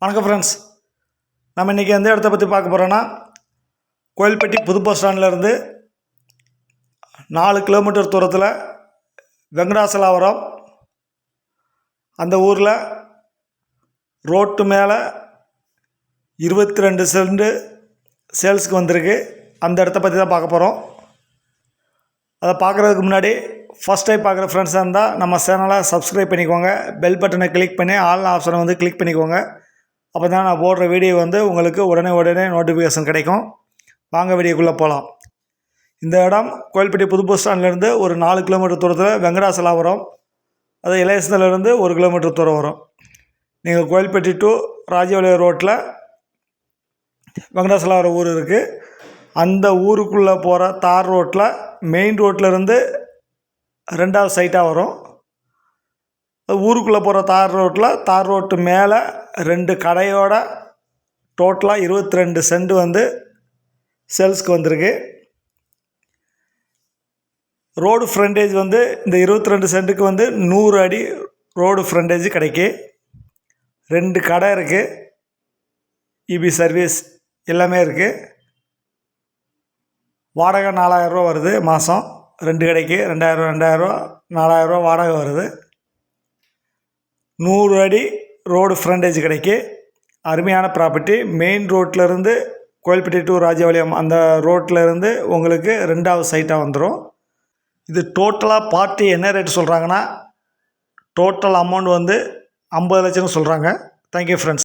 வணக்கம் ஃப்ரெண்ட்ஸ். நம்ம இன்றைக்கி எந்த இடத்த பற்றி பார்க்க போகிறோன்னா, கோயில்பட்டி புது பஸ் ஸ்டாண்ட்லேருந்து 4 கிலோமீட்டர் தூரத்தில் வெங்கடாசலாபுரம் அந்த ஊரில் ரோட்டு மேலே 22 சென்ட் சேல்ஸுக்கு வந்திருக்கு. அந்த இடத்த பற்றி தான் பார்க்க போகிறோம். அதை பார்க்குறதுக்கு முன்னாடி ஃபஸ்ட் டைம் பார்க்குற ஃப்ரெண்ட்ஸாக இருந்தால் நம்ம சேனலை சப்ஸ்கிரைப் பண்ணிக்கோங்க. பெல் பட்டனை கிளிக் பண்ணி ஆல் ஆப்ஷனை வந்து கிளிக் பண்ணிக்கோங்க. அப்போ தான் நான் போடுற வீடியோ வந்து உங்களுக்கு உடனே நோட்டிஃபிகேஷன் கிடைக்கும். வாங்க வீடியோக்குள்ளே போகலாம். இந்த இடம் கோயில்பட்டி புது பஸ் ஸ்டாண்ட்லேருந்து ஒரு 4 கிலோமீட்டர் தூரத்தில் வெங்கடாசலாபுரம், அது இளையசலேருந்து 1 கிலோமீட்டர் தூரம் வரும். நீங்கள் கோயில்பட்டி டு ராஜபாளையம் ரோட்டில் வெங்கடாசலாபுரம் ஊர் இருக்குது. அந்த ஊருக்குள்ளே போகிற தார் ரோட்டில் மெயின் ரோட்டிலேருந்து 2வது சைட்டாக வரும். ஊருக்குள்ளே போகிற தார் ரோட்டு மேலே 2 கடையோட டோட்டலாக 22 சென்ட் வந்து சேல்ஸ்க்கு வந்திருக்கு. ரோடு ஃப்ரண்டேஜ் வந்து இந்த 22 சென்ட்டுக்கு வந்து 100 அடி ரோடு ஃப்ரண்டேஜ் கிடைக்கு. 2 கடை இருக்குது, இபி சர்வீஸ் எல்லாமே இருக்குது. வாடகை 4000 ரூபா வருது மாதம். 2 கடைக்கு 2000 4000 ரூபா வாடகை வருது. 100 அடி ரோடு ஃப்ரண்டேஜ் கிடைக்கு. அருமையான ப்ராப்பர்ட்டி. மெயின் ரோட்டிலேருந்து கோயில்பட்டி டு ராஜபாளையம் அந்த ரோட்டிலேருந்து உங்களுக்கு 2வது சைட்டாக வந்துடும். இது டோட்டலாக பார்ட்டி என்ன ரேட்டு சொல்கிறாங்கன்னா, டோட்டல் அமௌண்ட் வந்து 50 லட்சம்னு சொல்கிறாங்க. Thank you friends.